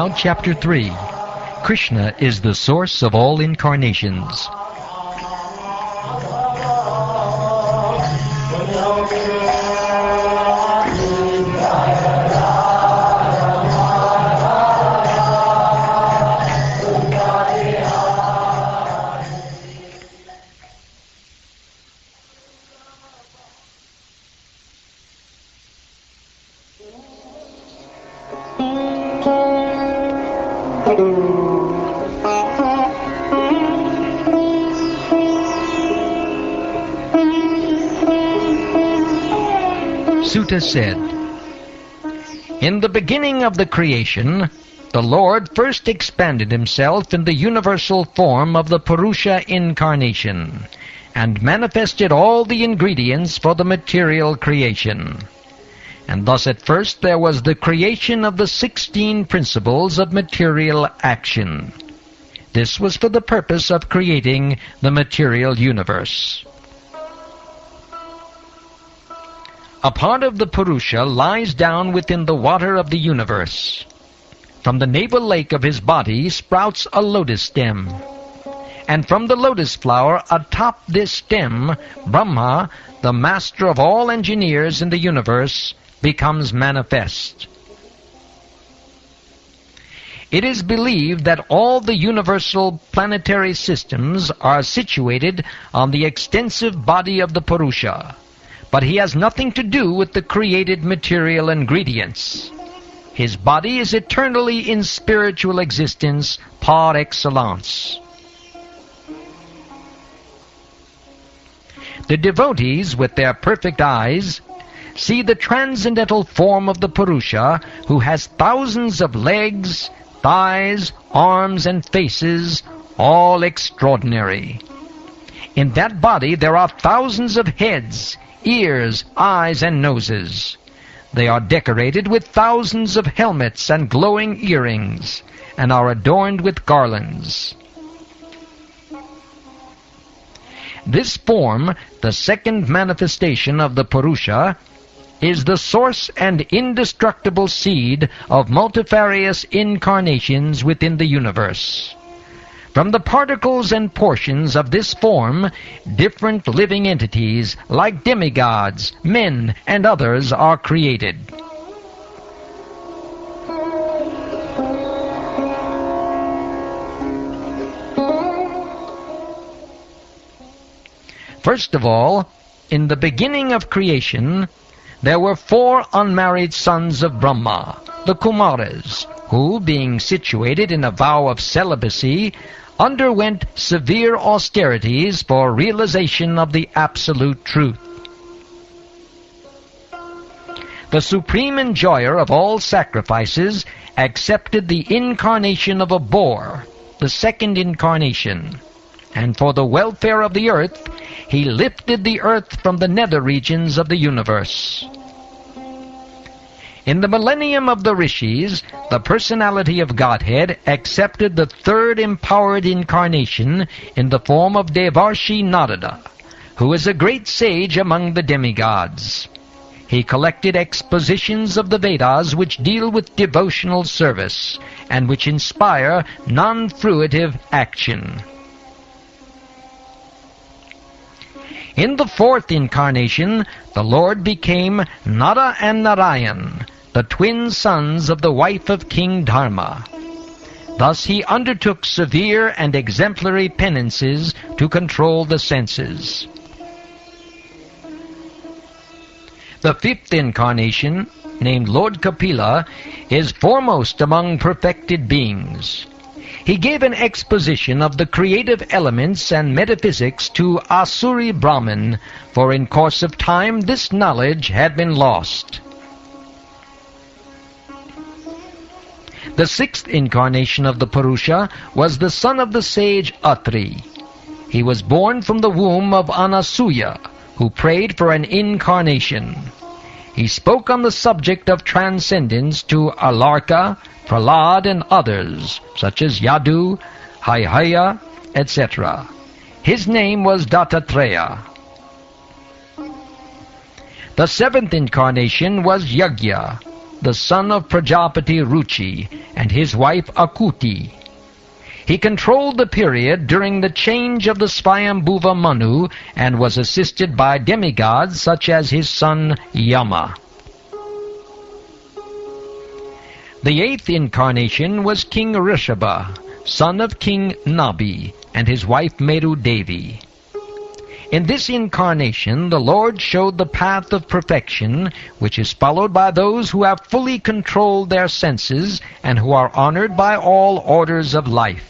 Now Chapter 3. Krishna is the source of all incarnations. Sutta said, "In the beginning of the creation, the Lord first expanded himself in the universal form of the Purusha incarnation, and manifested all the ingredients for the material creation. And thus at first there was the creation of the 16 principles of material action. This was for the purpose of creating the material universe. A part of the Purusha lies down within the water of the universe. From the navel lake of his body sprouts a lotus stem. And from the lotus flower atop this stem, Brahma, the master of all engineers in the universe, becomes manifest. It is believed that all the universal planetary systems are situated on the extensive body of the Purusha, but he has nothing to do with the created material ingredients. His body is eternally in spiritual existence par excellence." The devotees, with their perfect eyes, see the transcendental form of the Purusha, who has thousands of legs, thighs, arms, and faces, all extraordinary. In that body there are thousands of heads, ears, eyes, and noses. They are decorated with thousands of helmets and glowing earrings, and are adorned with garlands. This form, the second manifestation of the Purusha, is the source and indestructible seed of multifarious incarnations within the universe. From the particles and portions of this form, different living entities, like demigods, men, and others, are created. First of all, in the beginning of creation, there were 4 unmarried sons of Brahma, the Kumaras, who, being situated in a vow of celibacy, underwent severe austerities for realization of the absolute truth. The supreme enjoyer of all sacrifices accepted the incarnation of a boar, the second incarnation, and for the welfare of the earth, he lifted the earth from the nether regions of the universe. In the millennium of the Rishis, the personality of Godhead accepted the third empowered incarnation in the form of Devarshi Narada, who is a great sage among the demigods. He collected expositions of the Vedas which deal with devotional service, and which inspire non-fruitive action. In the 4th incarnation, the Lord became Nara and Narayan, the twin sons of the wife of King Dharma. Thus he undertook severe and exemplary penances to control the senses. The 5th incarnation, named Lord Kapila, is foremost among perfected beings. He gave an exposition of the creative elements and metaphysics to Asuri Brahman, for in course of time this knowledge had been lost. The 6th incarnation of the Purusha was the son of the sage Atri. He was born from the womb of Anasuya, who prayed for an incarnation. He spoke on the subject of transcendence to Alarka, Prahlad, and others, such as Yadu, Haihaya, etc. His name was Dattatreya. The 7th incarnation was Yagya, the son of Prajapati Ruchi, and his wife Akuti. He controlled the period during the change of the Swayambhuva Manu and was assisted by demigods such as his son Yama. The 8th incarnation was King Rishabha, son of King Nabi, and his wife Meru Devi. In this incarnation, the Lord showed the path of perfection, which is followed by those who have fully controlled their senses and who are honored by all orders of life.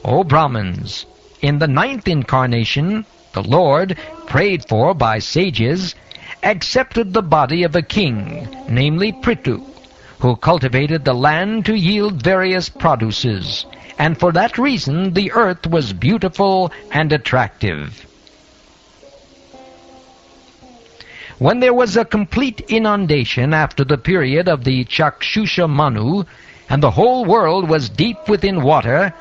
O Brahmins, in the 9th incarnation, the Lord, prayed for by sages, accepted the body of a king, namely Prithu, who cultivated the land to yield various produces, and for that reason the earth was beautiful and attractive. When there was a complete inundation after the period of the Chakshusha Manu, and the whole world was deep within water,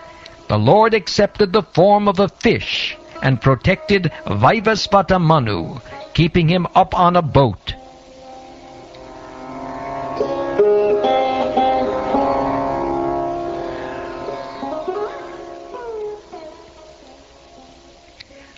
the Lord accepted the form of a fish and protected Vaivasvata Manu, keeping him up on a boat.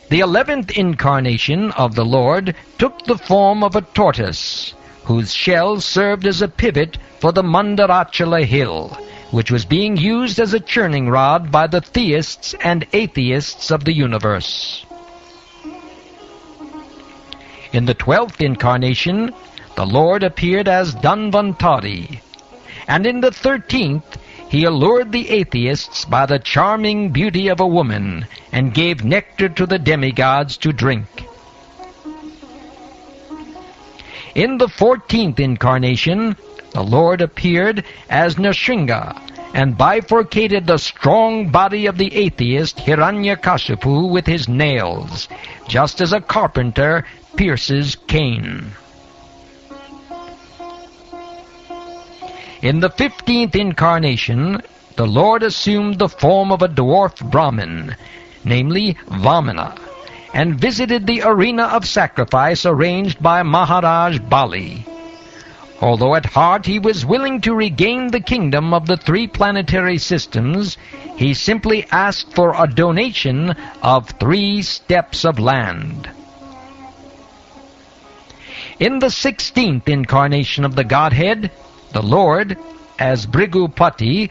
The 11th incarnation of the Lord took the form of a tortoise, whose shell served as a pivot for the Mandarachala hill, which was being used as a churning rod by the theists and atheists of the universe. In the 12th incarnation, the Lord appeared as Dhanvantari, and in the 13th, he allured the atheists by the charming beauty of a woman and gave nectar to the demigods to drink. In the 14th incarnation, the Lord appeared as Nrsimha and bifurcated the strong body of the atheist Hiranyakashipu with his nails, just as a carpenter pierces cane. In the 15th incarnation, the Lord assumed the form of a dwarf Brahmin, namely Vamana, and visited the arena of sacrifice arranged by Maharaj Bali. Although at heart he was willing to regain the kingdom of the 3 planetary systems, he simply asked for a donation of 3 steps of land. In the 16th incarnation of the Godhead, the Lord, as Bhrigupati,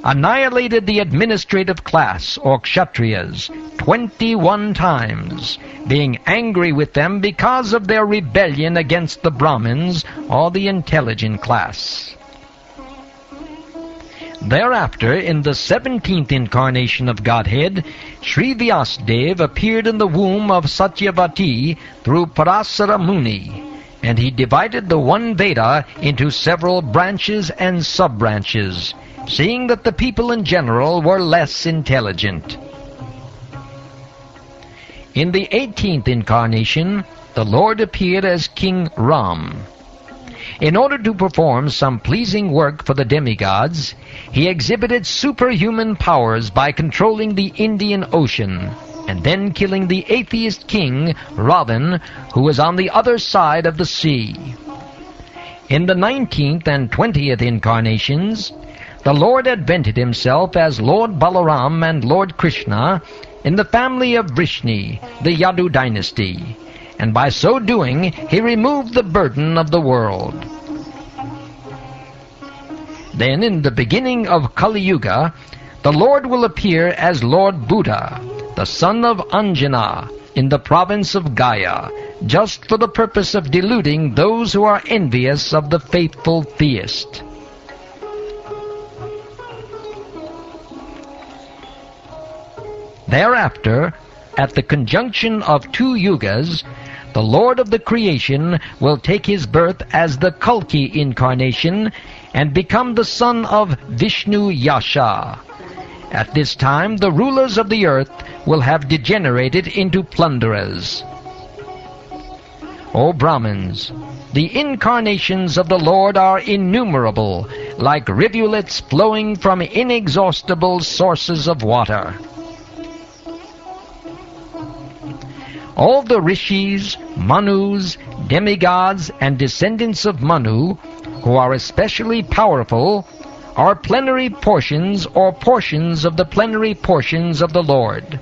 annihilated the administrative class, or Kshatriyas, 21 times, being angry with them because of their rebellion against the Brahmins, or the intelligent class. Thereafter, in the 17th incarnation of Godhead, Sri Vyasadeva appeared in the womb of Satyavati through Parasara Muni, and he divided the one Veda into several branches and sub-branches, seeing that the people in general were less intelligent. In the 18th incarnation, the Lord appeared as King Ram. In order to perform some pleasing work for the demigods, he exhibited superhuman powers by controlling the Indian Ocean, and then killing the atheist king, Ravan, who was on the other side of the sea. In the 19th and 20th incarnations, the Lord advented himself as Lord Balaram and Lord Krsna in the family of Vrishni, the Yadu dynasty, and by so doing he removed the burden of the world. Then in the beginning of Kali Yuga, the Lord will appear as Lord Buddha, the son of Anjana, in the province of Gaya, just for the purpose of deluding those who are envious of the faithful theist. Thereafter, at the conjunction of 2 yugas, the Lord of the creation will take his birth as the Kalki incarnation and become the son of Vishnu Yasha. At this time, the rulers of the earth will have degenerated into plunderers. O Brahmins, the incarnations of the Lord are innumerable, like rivulets flowing from inexhaustible sources of water. All the rishis, manus, demigods and descendants of Manu, who are especially powerful, are plenary portions or portions of the plenary portions of the Lord.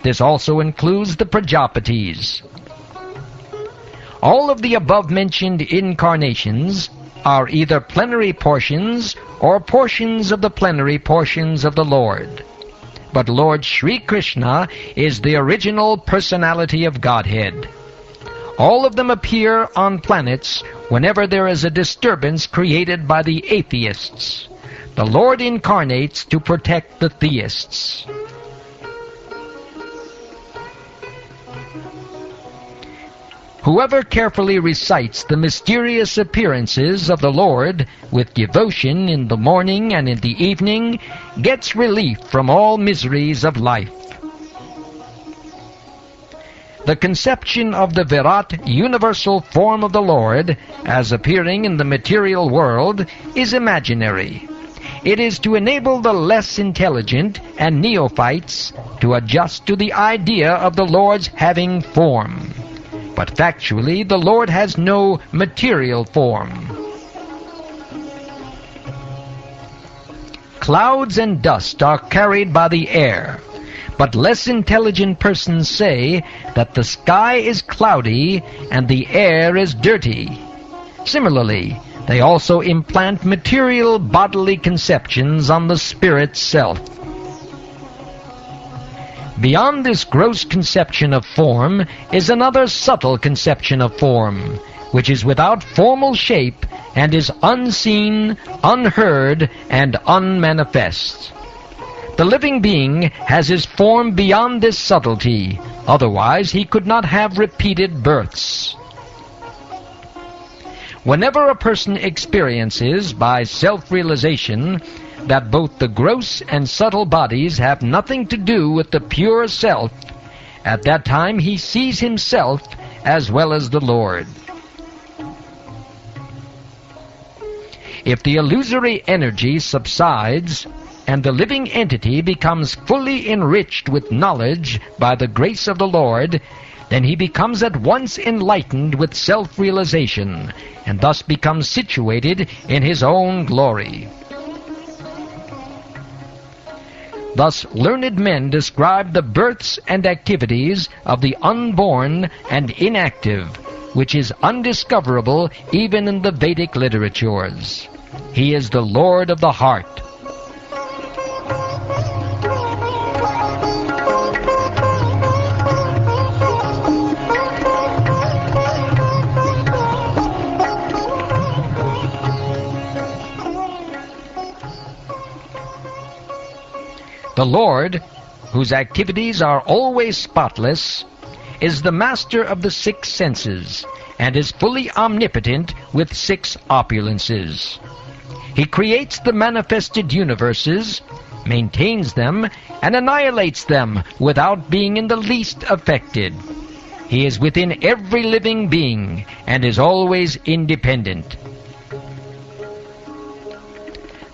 This also includes the Prajapatis. All of the above-mentioned incarnations are either plenary portions or portions of the plenary portions of the Lord. But Lord Sri Krishna is the original personality of Godhead. All of them appear on planets whenever there is a disturbance created by the atheists. The Lord incarnates to protect the theists. Whoever carefully recites the mysterious appearances of the Lord with devotion in the morning and in the evening gets relief from all miseries of life. The conception of the Virat universal form of the Lord as appearing in the material world is imaginary. It is to enable the less intelligent and neophytes to adjust to the idea of the Lord's having form. But factually, the Lord has no material form. Clouds and dust are carried by the air, but less intelligent persons say that the sky is cloudy and the air is dirty. Similarly, they also implant material bodily conceptions on the spirit's self. Beyond this gross conception of form is another subtle conception of form, which is without formal shape and is unseen, unheard, and unmanifest. The living being has his form beyond this subtlety, otherwise he could not have repeated births. Whenever a person experiences, by self-realization, that both the gross and subtle bodies have nothing to do with the pure self, at that time he sees himself as well as the Lord. If the illusory energy subsides and the living entity becomes fully enriched with knowledge by the grace of the Lord, then he becomes at once enlightened with self-realization, and thus becomes situated in his own glory. Thus, learned men describe the births and activities of the unborn and inactive, which is undiscoverable even in the Vedic literatures. He is the Lord of the heart. The Lord, whose activities are always spotless, is the master of the six senses, and is fully omnipotent with six opulences. He creates the manifested universes, maintains them, and annihilates them without being in the least affected. He is within every living being, and is always independent.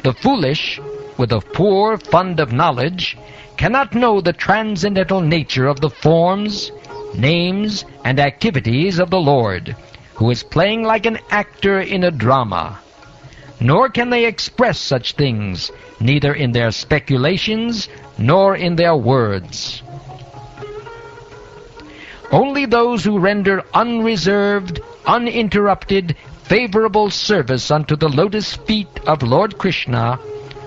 The foolish, with a poor fund of knowledge, cannot know the transcendental nature of the forms, names, and activities of the Lord, who is playing like an actor in a drama. Nor can they express such things, neither in their speculations nor in their words. Only those who render unreserved, uninterrupted, favorable service unto the lotus feet of Lord Krishna,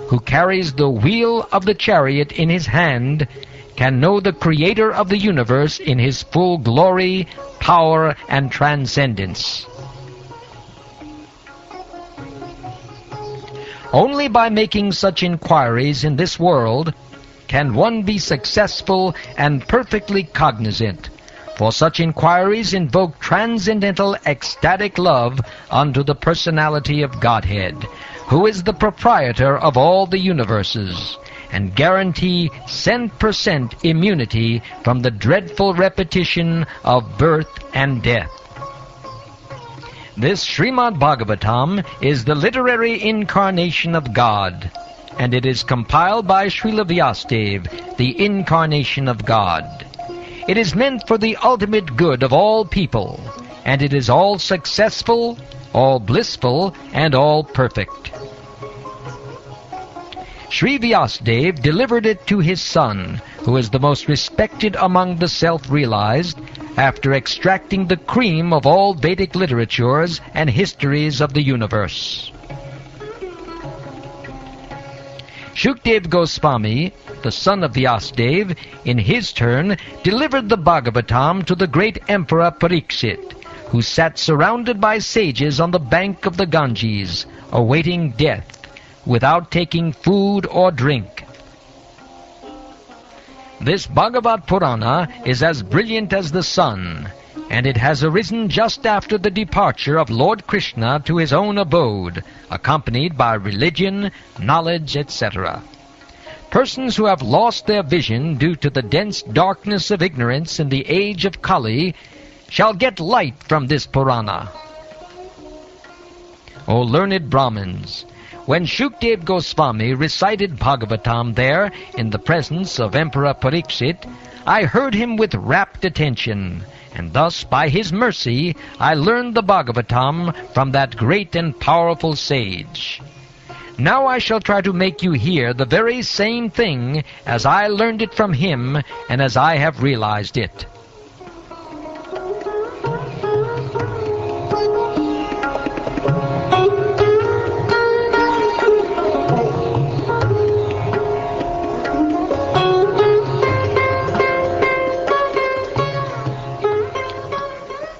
who carries the wheel of the chariot in his hand, can know the Creator of the universe in his full glory, power, and transcendence. Only by making such inquiries in this world can one be successful and perfectly cognizant, for such inquiries invoke transcendental ecstatic love unto the personality of Godhead, who is the proprietor of all the universes, and guarantee cent% immunity from the dreadful repetition of birth and death. This Srimad Bhagavatam is the literary incarnation of God, and it is compiled by Srila Vyasadeva, the incarnation of God. It is meant for the ultimate good of all people, and it is all successful, all blissful, and all perfect. Sri Vyasadeva delivered it to his son, who is the most respected among the self-realized, after extracting the cream of all Vedic literatures and histories of the universe. Shukdev Goswami, the son of Vyasadeva, in his turn delivered the Bhagavatam to the great Emperor Parikshit, who sat surrounded by sages on the bank of the Ganges, awaiting death, without taking food or drink. This Bhagavad Purana is as brilliant as the sun, and it has arisen just after the departure of Lord Krishna to his own abode, accompanied by religion, knowledge, etc. Persons who have lost their vision due to the dense darkness of ignorance in the age of Kali shall get light from this Purana. O learned Brahmins, when Shukdev Goswami recited Bhagavatam there in the presence of Emperor Parikshit, I heard him with rapt attention, and thus by his mercy I learned the Bhagavatam from that great and powerful sage. Now I shall try to make you hear the very same thing as I learned it from him and as I have realized it.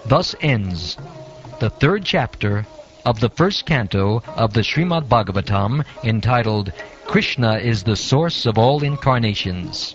Thus ends the third chapter of the first canto of the Srimad Bhagavatam, entitled Krishna is the Source of All Incarnations.